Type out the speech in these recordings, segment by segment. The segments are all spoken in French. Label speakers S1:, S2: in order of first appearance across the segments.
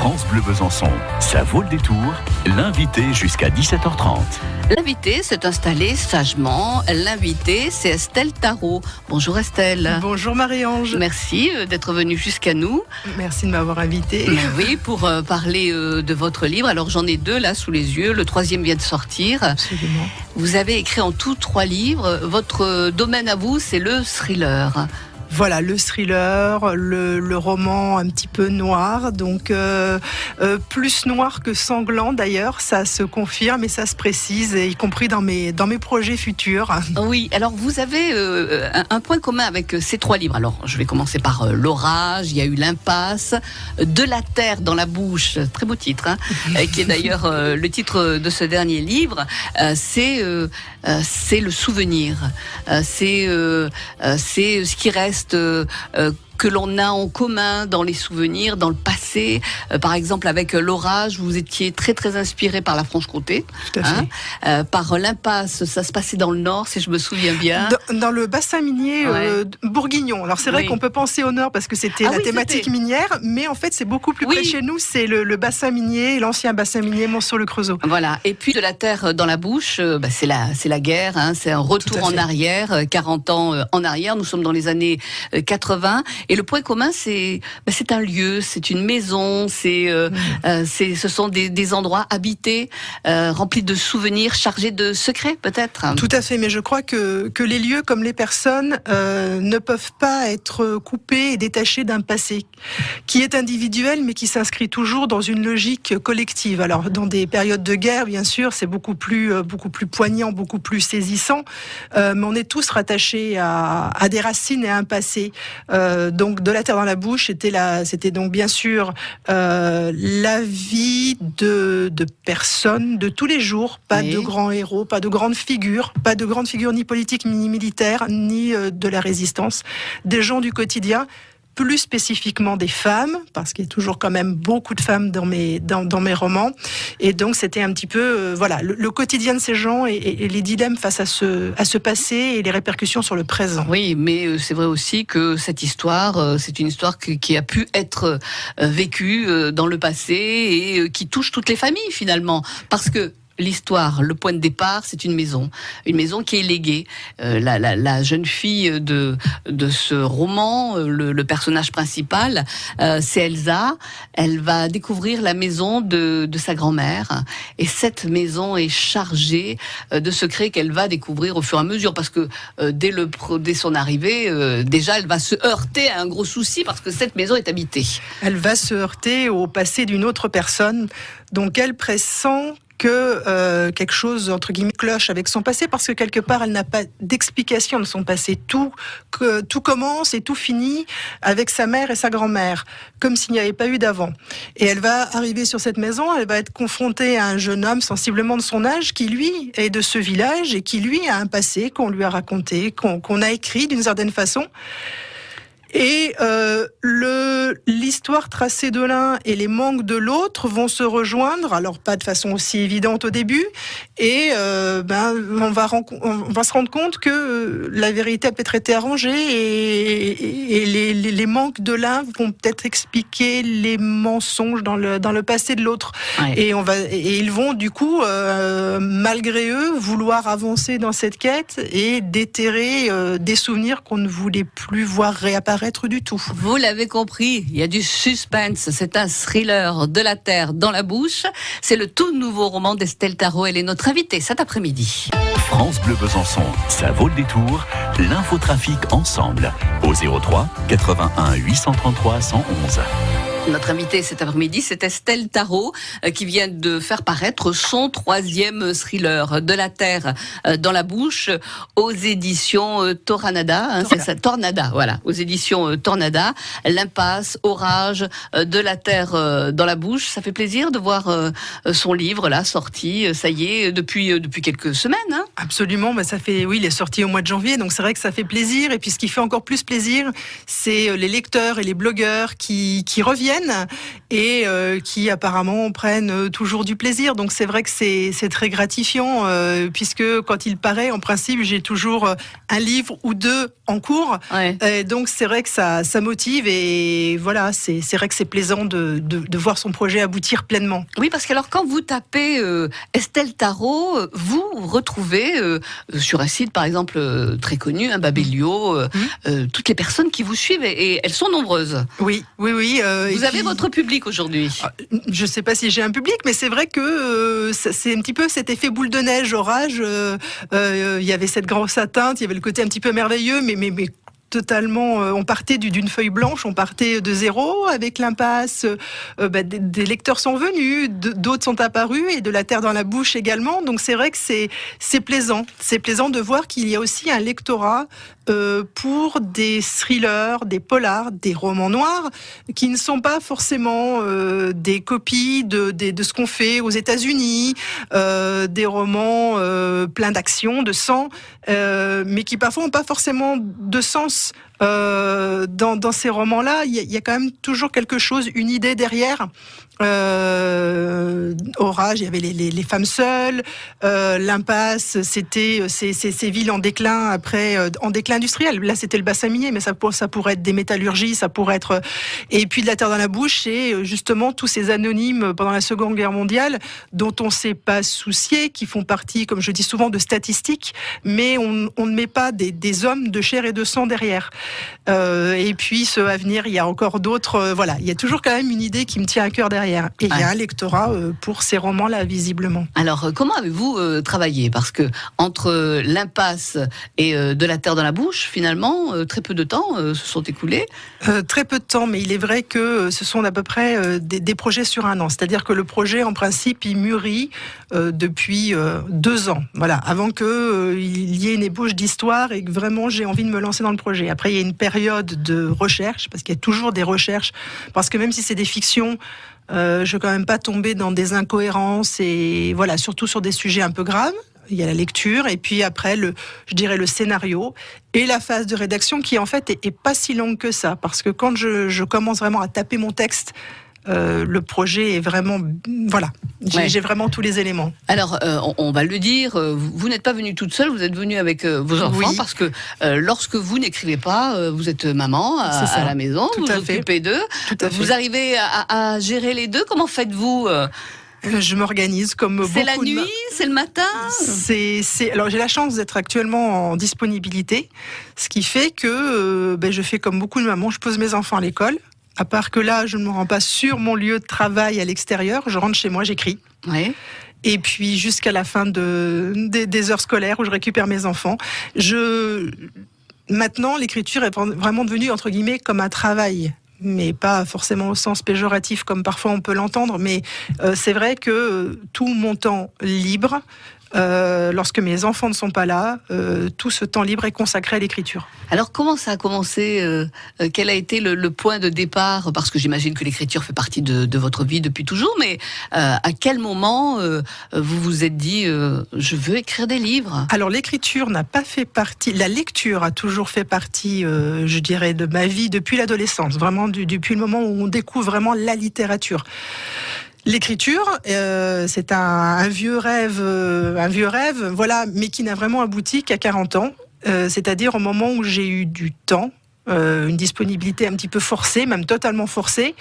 S1: France Bleu Besançon, ça vaut le détour. L'invité jusqu'à 17h30.
S2: L'invité s'est installé sagement. L'invité, c'est Estelle Tarot. Bonjour Estelle.
S3: Bonjour Marie-Ange.
S2: Merci d'être venue jusqu'à nous.
S3: Merci de m'avoir invitée.
S2: Oui, pour parler de votre livre. Alors j'en ai 2 là sous les yeux. Le 3e vient de sortir.
S3: Absolument.
S2: Vous avez écrit en tout 3 livres. Votre domaine à vous, c'est le thriller.
S3: Voilà, le thriller, le roman un petit peu noir, donc plus noir que sanglant d'ailleurs, ça se confirme et ça se précise, y compris dans mes projets futurs.
S2: Oui, alors vous avez un point commun avec ces 3 livres. Alors je vais commencer par L'orage, il y a eu L'impasse, De la terre dans la bouche, très beau titre, hein, qui est d'ailleurs le titre de ce dernier livre. C'est le souvenir, c'est ce qui reste que l'on a en commun dans les souvenirs, dans le passé. Par exemple, avec L'orage, vous étiez très très inspiré par la Franche-Comté.
S3: Tout à fait.
S2: Par L'Impasse, ça se passait dans le Nord, si je me souviens bien.
S3: Dans le bassin minier bourguignon. Alors c'est vrai qu'on peut penser au Nord parce que c'était la thématique minière, mais en fait c'est beaucoup plus près de chez nous. C'est le bassin minier, l'ancien bassin minier Monceau-le-Creusot. Voilà.
S2: Et puis De la terre dans la bouche, c'est la guerre, hein, c'est un retour en arrière, 40 ans en arrière. Nous sommes dans les années 80. Et le point commun, c'est un lieu, c'est une maison, ce sont des endroits habités, remplis de souvenirs, chargés de secrets peut-être.
S3: Tout à fait, mais je crois que les lieux comme les personnes ne peuvent pas être coupés et détachés d'un passé qui est individuel, mais qui s'inscrit toujours dans une logique collective. Alors dans des périodes de guerre, bien sûr, c'est beaucoup plus poignant, beaucoup plus saisissant, mais on est tous rattachés à des racines et à un passé. Donc De la terre dans la bouche, c'était donc bien sûr la vie de personnes de tous les jours, pas de grands héros, pas de grandes figures ni politiques ni militaires, ni de la résistance, des gens du quotidien. Plus spécifiquement des femmes, parce qu'il y a toujours quand même beaucoup de femmes dans mes romans. Et donc c'était un petit peu le quotidien de ces gens et les dilemmes face à ce passé et les répercussions sur le présent.
S2: Oui, mais c'est vrai aussi que cette histoire, c'est une histoire qui a pu être vécue dans le passé et qui touche toutes les familles finalement. Parce que l'histoire, le point de départ, c'est une maison qui est léguée. La jeune fille de ce roman, le personnage principal, c'est Elsa. Elle va découvrir la maison de sa grand-mère, et cette maison est chargée de secrets qu'elle va découvrir au fur et à mesure, parce que dès son arrivée, déjà elle va se heurter à un gros souci, parce que cette maison est habitée.
S3: Elle va se heurter au passé d'une autre personne, donc elle pressent que quelque chose, entre guillemets, cloche avec son passé, parce que quelque part, elle n'a pas d'explication de son passé. Tout commence et tout finit avec sa mère et sa grand-mère, comme s'il n'y avait pas eu d'avant. Et elle va arriver sur cette maison, elle va être confrontée à un jeune homme sensiblement de son âge, qui lui est de ce village et qui lui a un passé qu'on lui a raconté, qu'on a écrit d'une certaine façon. Et l'histoire tracée de l'un et les manques de l'autre vont se rejoindre, alors pas de façon aussi évidente au début, et on va se rendre compte que la vérité a peut-être été arrangée et les manques de l'un vont peut-être expliquer les mensonges dans le passé de l'autre. Ouais. Et ils vont du coup, malgré eux, vouloir avancer dans cette quête et déterrer des souvenirs qu'on ne voulait plus voir réapparaître du tout.
S2: Vous l'avez compris, il y a du suspense, c'est un thriller, De la terre dans la bouche. C'est le tout nouveau roman d'Estelle Tarot, elle est notre invitée cet après-midi.
S1: France Bleu Besançon, ça vaut le détour. L'infotrafic ensemble au 03 81 833 111.
S2: Notre invitée cet après-midi, c'est Estelle Tarot, qui vient de faire paraître son 3e thriller, De la terre dans la bouche, aux éditions Tornada. C'est ça, Tornada, voilà, aux éditions Tornada. L'impasse, Orage, De la terre dans la bouche. Ça fait plaisir de voir son livre là sorti. Ça y est, depuis quelques semaines. Hein.
S3: Absolument, il est sorti au mois de janvier, donc c'est vrai que ça fait plaisir. Et puis ce qui fait encore plus plaisir, c'est les lecteurs et les blogueurs qui reviennent viennent et qui apparemment prennent toujours du plaisir. Donc c'est vrai que c'est très gratifiant puisque quand il paraît, en principe, j'ai toujours un livre ou deux en cours.
S2: Ouais.
S3: Donc c'est vrai que ça motive et voilà, c'est vrai que c'est plaisant de voir son projet aboutir pleinement.
S2: Oui, parce que alors quand vous tapez Estelle Tarot, vous retrouvez sur un site par exemple très connu, Babelio, toutes les personnes qui vous suivent et elles sont nombreuses.
S3: Oui.
S2: Vous avez votre public aujourd'hui.
S3: Je ne sais pas si j'ai un public, mais c'est vrai que c'est un petit peu cet effet boule de neige, orage. Il y avait cette grosse atteinte, il y avait le côté un petit peu merveilleux, mais totalement, on partait d'une feuille blanche, on partait de zéro avec l'impasse. Des lecteurs sont venus, d'autres sont apparus et de la terre dans la bouche également. Donc c'est vrai que c'est plaisant. C'est plaisant de voir qu'il y a aussi un lectorat pour des thrillers, des polars, des romans noirs qui ne sont pas forcément des copies de ce qu'on fait aux États-Unis, des romans pleins d'action, de sang, mais qui parfois n'ont pas forcément de sens. Dans ces romans-là, il y a quand même toujours quelque chose, une idée derrière. Orage, il y avait les femmes seules. L'impasse, c'était ces villes en déclin après, en déclin industriel. Là, c'était le bassin minier, mais ça pourrait être des métallurgies, ça pourrait être. Et puis de la terre dans la bouche, c'est justement tous ces anonymes pendant la Seconde Guerre mondiale dont on ne s'est pas soucié, qui font partie, comme je dis souvent, de statistiques, mais on ne met pas des hommes de chair et de sang derrière. Et puis ceux à venir, il y a encore d'autres. Voilà, il y a toujours quand même une idée qui me tient à cœur derrière. Et il y a un lectorat pour ces romans-là, visiblement.
S2: Alors, comment avez-vous travaillé ? Parce que entre l'impasse et de la terre dans la bouche, finalement, très peu de temps se sont écoulés.
S3: Très peu de temps, mais il est vrai que ce sont à peu près des projets sur un an. C'est-à-dire que le projet, en principe, il mûrit depuis 2 ans. Voilà, avant qu'il y ait une ébauche d'histoire et que vraiment j'ai envie de me lancer dans le projet. Après, il y a une période de recherche, parce qu'il y a toujours des recherches, parce que même si c'est des fictions, je ne veux quand même pas tomber dans des incohérences et voilà, surtout sur des sujets un peu graves. Il y a la lecture et puis après je dirais le scénario et la phase de rédaction qui en fait est pas si longue que ça, parce que quand je commence vraiment à taper mon texte, le projet est vraiment, voilà, j'ai vraiment tous les éléments.
S2: Alors, on va le dire, vous n'êtes pas venue toute seule, vous êtes venue avec vos enfants, oui. Parce que lorsque vous n'écrivez pas, vous êtes maman à la maison, vous vous occupez d'eux, vous arrivez à gérer les deux, comment faites-vous
S3: je m'organise comme beaucoup.
S2: C'est la nuit, c'est le matin.
S3: Alors j'ai la chance d'être actuellement en disponibilité, ce qui fait que je fais comme beaucoup de mamans, je pose mes enfants à l'école. À part que là, je ne me rends pas sur mon lieu de travail à l'extérieur, je rentre chez moi, j'écris.
S2: Oui.
S3: Et puis jusqu'à la fin des heures scolaires où je récupère mes enfants, maintenant l'écriture est vraiment devenue entre guillemets comme un travail. Mais pas forcément au sens péjoratif comme parfois on peut l'entendre, mais c'est vrai que tout mon temps libre, lorsque mes enfants ne sont pas là, tout ce temps libre est consacré à l'écriture.
S2: Alors comment ça a commencé quel a été le point de départ ? Parce que j'imagine que l'écriture fait partie de votre vie depuis toujours, mais à quel moment vous vous êtes dit je veux écrire des livres ?
S3: Alors l'écriture n'a pas fait partie, la lecture a toujours fait partie, je dirais, de ma vie depuis l'adolescence, vraiment depuis le moment où on découvre vraiment la littérature. L'écriture, c'est un vieux rêve, voilà, mais qui n'a vraiment abouti qu'à 40 ans, c'est-à-dire au moment où j'ai eu du temps, une disponibilité un petit peu forcée, même totalement forcée,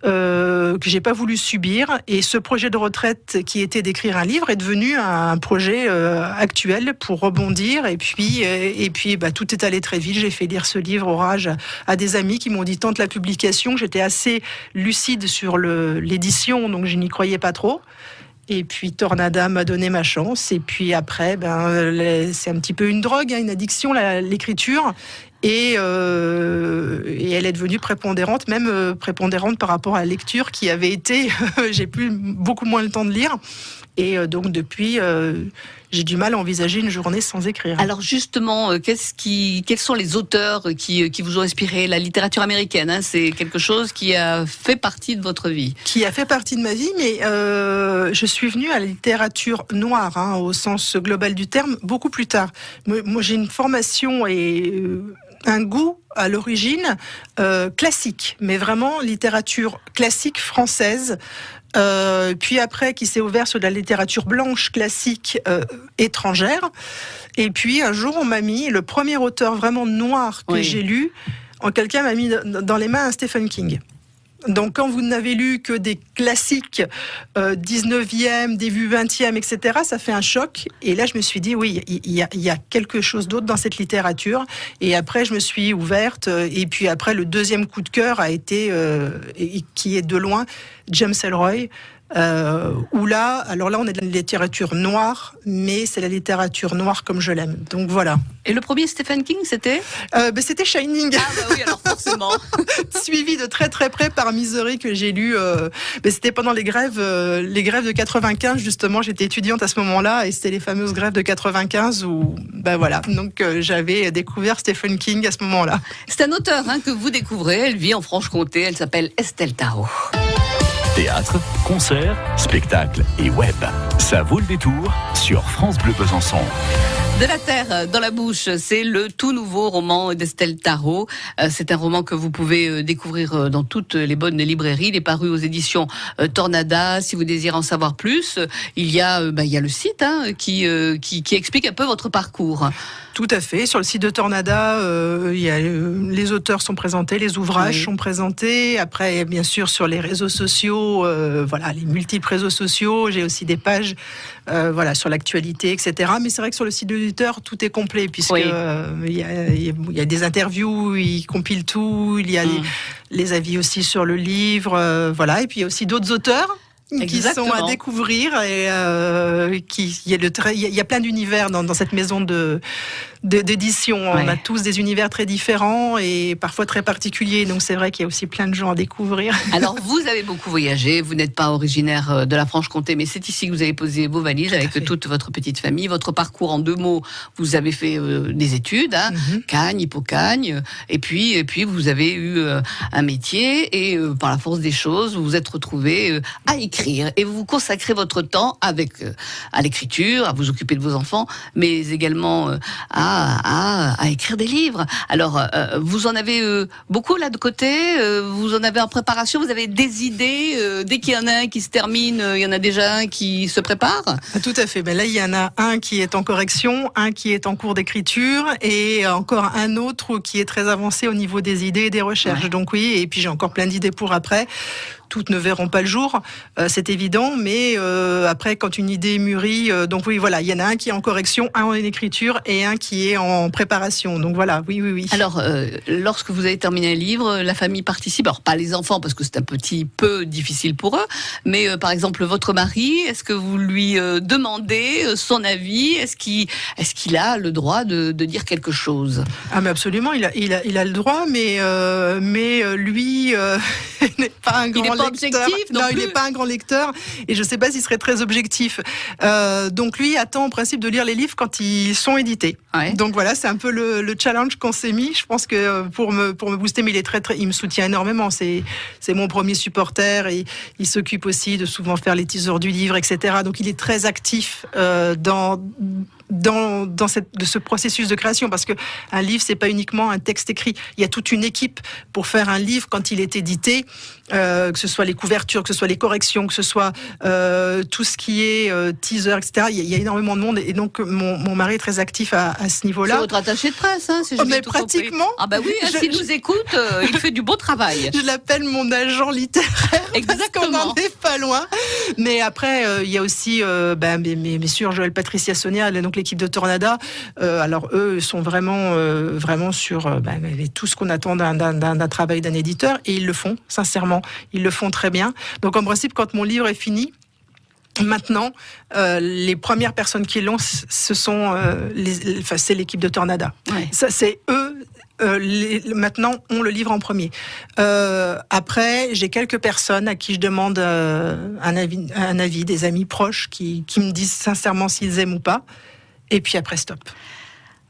S3: que j'ai pas voulu subir. Et ce projet de retraite qui était d'écrire un livre est devenu un projet actuel pour rebondir. Et puis, tout est allé très vite. J'ai fait lire ce livre Orage à des amis qui m'ont dit tant de la publication, j'étais assez lucide sur l'édition, donc je n'y croyais pas trop. Et puis Tornada m'a donné ma chance. Et puis après, c'est un petit peu une drogue, une addiction, l'écriture. Et elle est devenue prépondérante, même prépondérante par rapport à la lecture qui avait été... j'ai plus beaucoup moins le temps de lire. Et donc depuis, j'ai du mal à envisager une journée sans écrire.
S2: Alors justement, quels sont les auteurs qui vous ont inspiré ? La littérature américaine, hein, c'est quelque chose qui a fait partie de votre vie.
S3: Qui a fait partie de ma vie, mais je suis venue à la littérature noire, au sens global du terme, beaucoup plus tard. Moi j'ai une formation un goût à l'origine classique, mais vraiment littérature classique française. Puis après, qui s'est ouvert sur de la littérature blanche classique étrangère. Et puis un jour, on m'a mis le premier auteur vraiment noir que j'ai lu. Quelqu'un m'a mis dans les mains un Stephen King. Donc quand vous n'avez lu que des classiques 19e, début 20e, etc., ça fait un choc. Et là, je me suis dit, oui, il y a quelque chose d'autre dans cette littérature. Et après, je me suis ouverte. Et puis après, le deuxième coup de cœur a été, qui est de loin, James Ellroy. Où là, alors là, on est dans la littérature noire, mais c'est la littérature noire comme je l'aime. Donc voilà.
S2: Et le premier Stephen King, c'était
S3: c'était Shining.
S2: Ah bah oui, alors forcément.
S3: Suivi de très très près par Misery que j'ai lu. C'était pendant les grèves de 95 justement. J'étais étudiante à ce moment-là et c'était les fameuses grèves de 95 où voilà. Donc j'avais découvert Stephen King à ce moment-là.
S2: C'est un auteur que vous découvrez. Elle vit en Franche-Comté. Elle s'appelle Estelle Tarot.
S1: Théâtre, concerts, spectacles et web. Ça vaut le détour sur France Bleu Besançon.
S2: De la terre dans la bouche, c'est le tout nouveau roman d'Estelle Tarot. C'est un roman que vous pouvez découvrir dans toutes les bonnes librairies. Il est paru aux éditions Tornada. Si vous désirez en savoir plus, il y a le site qui explique un peu votre parcours.
S3: Tout à fait. Sur le site de Tornada, les auteurs sont présentés, les ouvrages sont présentés. Après, bien sûr, sur les réseaux sociaux, les multiples réseaux sociaux. J'ai aussi des pages, sur l'actualité, etc. Mais c'est vrai que sur le site de l'éditeur, tout est complet puisque il y a des interviews, il compile tout. Il y a les avis aussi sur le livre, Et puis il y a aussi d'autres auteurs qui sont à découvrir et il y a plein d'univers dans cette maison d'édition. On a tous des univers très différents et parfois très particuliers, donc c'est vrai qu'il y a aussi plein de gens à découvrir.
S2: Alors vous avez beaucoup voyagé, vous n'êtes pas originaire de la Franche-Comté, mais c'est ici que vous avez posé vos valises avec toute votre petite famille. Votre parcours en 2 mots, vous avez fait des études, Cagnes, Hippocagne, et puis vous avez eu un métier et par la force des choses, vous vous êtes retrouvé à écrire. Et vous consacrez votre temps à l'écriture, à vous occuper de vos enfants, mais également à écrire des livres. Alors, vous en avez beaucoup là de côté, vous en avez en préparation, vous avez des idées, dès qu'il y en a un qui se termine, il y en a déjà un qui se prépare?
S3: Tout à fait. Là, il y en a un qui est en correction, un qui est en cours d'écriture et encore un autre qui est très avancé au niveau des idées et des recherches. Donc oui, et puis j'ai encore plein d'idées pour après. Toutes ne verront pas le jour, c'est évident, mais après, quand une idée mûrit, il y en a un qui est en correction, un en écriture et un qui est en préparation. Donc voilà, oui.
S2: Alors, lorsque vous avez terminé un livre, la famille participe. Alors, pas les enfants, parce que c'est un petit peu difficile pour eux, mais par exemple, votre mari, est-ce que vous lui demandez son avis? Est-ce qu'il a le droit de dire quelque chose?
S3: Ah, mais absolument, il a le droit, mais lui n'est pas un grand lecteur.
S2: Non,
S3: il n'est pas un grand lecteur et je ne sais pas s'il serait très objectif. Donc lui attend en principe de lire les livres quand ils sont édités. Ouais. Donc voilà, c'est un peu le challenge qu'on s'est mis. Je pense que pour me booster, mais il me soutient énormément. C'est mon premier supporter et il s'occupe aussi de souvent faire les teasers du livre, etc. Donc il est très actif dans ce processus de création, parce que un livre, c'est pas uniquement un texte écrit. Il y a toute une équipe pour faire un livre quand il est édité, que ce soit les couvertures, que ce soit les corrections, que ce soit tout ce qui est teaser, etc. Il y a énormément de monde et donc mon mari est très actif à ce niveau-là.
S2: C'est votre attaché de presse, si je
S3: mais pratiquement.
S2: Ah bah oui, s'il nous écoute, il fait du beau travail.
S3: Je l'appelle mon agent littéraire.
S2: Exactement.
S3: Parce qu'on n'en est pas loin. Mais après, il y a aussi, bien sûr, Joël, Patricia, Sonia, donc l'équipe de Tornada. Alors eux sont vraiment sur tout ce qu'on attend d'un travail d'un éditeur et ils le font, sincèrement. Ils le font très bien. Donc en principe, quand mon livre est fini, maintenant, les premières personnes qui l'ont, ce sont c'est l'équipe de Tornada. Ouais. Ça, c'est eux. Maintenant, on le livre en premier. Après, j'ai quelques personnes à qui je demande un avis, des amis proches qui me disent sincèrement s'ils aiment ou pas. Et puis après, stop.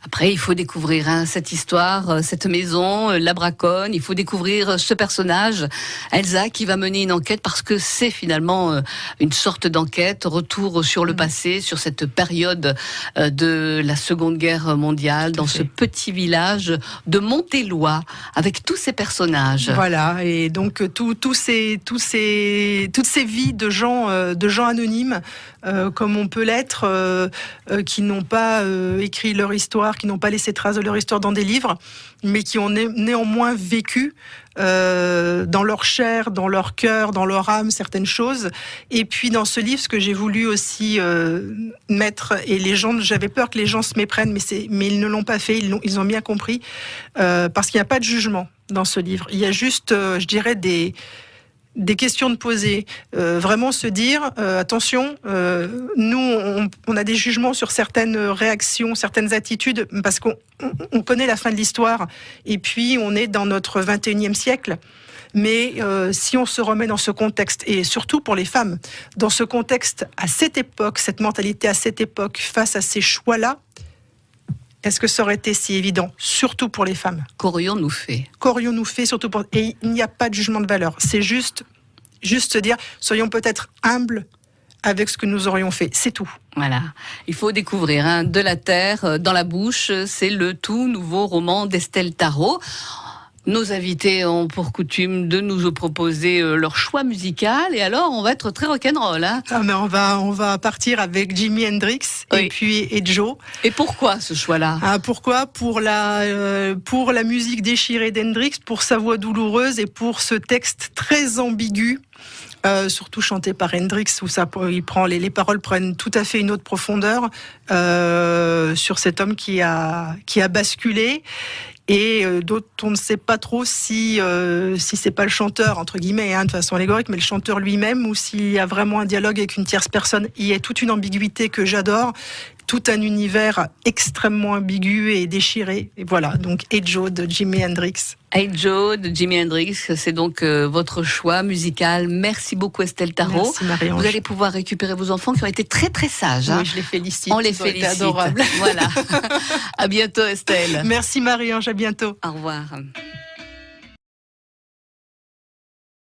S2: Après, il faut découvrir cette histoire, cette maison, la braconne. Il faut découvrir ce personnage, Elsa, qui va mener une enquête parce que c'est finalement une sorte d'enquête, retour sur le passé, sur cette période de la Seconde Guerre mondiale, dans ce petit village de Montélois, avec tous ces personnages.
S3: Voilà, et donc toutes ces vies de gens anonymes, comme on peut l'être, qui n'ont pas écrit leur histoire, qui n'ont pas laissé trace de leur histoire dans des livres, mais qui ont néanmoins vécu dans leur chair, dans leur cœur, dans leur âme, certaines choses. Et puis dans ce livre, ce que j'ai voulu aussi mettre, et j'avais peur que les gens se méprennent, mais ils ne l'ont pas fait, ils ont bien compris, parce qu'il n'y a pas de jugement dans ce livre. Il y a juste, je dirais, des questions de poser, vraiment se dire attention, nous on a des jugements sur certaines réactions, certaines attitudes, parce qu'on connaît la fin de l'histoire, et puis on est dans notre 21e siècle. Mais si on se remet dans ce contexte, et surtout pour les femmes, dans ce contexte à cette époque, cette mentalité à cette époque, face à ces choix-là, est-ce que ça aurait été si évident, surtout pour les femmes?
S2: Qu'aurions-nous fait,
S3: surtout pour... Et il n'y a pas de jugement de valeur. C'est juste se dire, soyons peut-être humbles avec ce que nous aurions fait. C'est tout.
S2: Voilà. Il faut découvrir De la terre dans la bouche. C'est le tout nouveau roman d'Estelle Tarot. Nos invités ont pour coutume de nous proposer leur choix musical, et alors on va être très rock'n'roll. Hein.
S3: Ah, mais on va partir avec Jimi Hendrix et Joe.
S2: Et pourquoi ce choix-là?
S3: Pourquoi? Pour la musique déchirée d'Hendrix, pour sa voix douloureuse et pour ce texte très ambigu. Surtout chanté par Hendrix, où les paroles prennent tout à fait une autre profondeur sur cet homme qui a basculé. Et d'autres, on ne sait pas trop si c'est pas le chanteur, entre guillemets, de façon allégorique, mais le chanteur lui-même, ou s'il y a vraiment un dialogue avec une tierce personne. Il y a toute une ambiguïté que j'adore, tout un univers extrêmement ambigu et déchiré. Et voilà, donc Hey Joe de Jimi Hendrix. Hey
S2: Joe de Jimi Hendrix, c'est donc votre choix musical. Merci beaucoup Estelle Tarot.
S3: Merci Marie-Ange.
S2: Vous allez pouvoir récupérer vos enfants qui ont été très très sages.
S3: Oui, je les félicite.
S2: On les félicite.
S3: Adorables.
S2: Voilà. À bientôt Estelle.
S3: Merci Marie-Ange, à bientôt.
S2: Au revoir.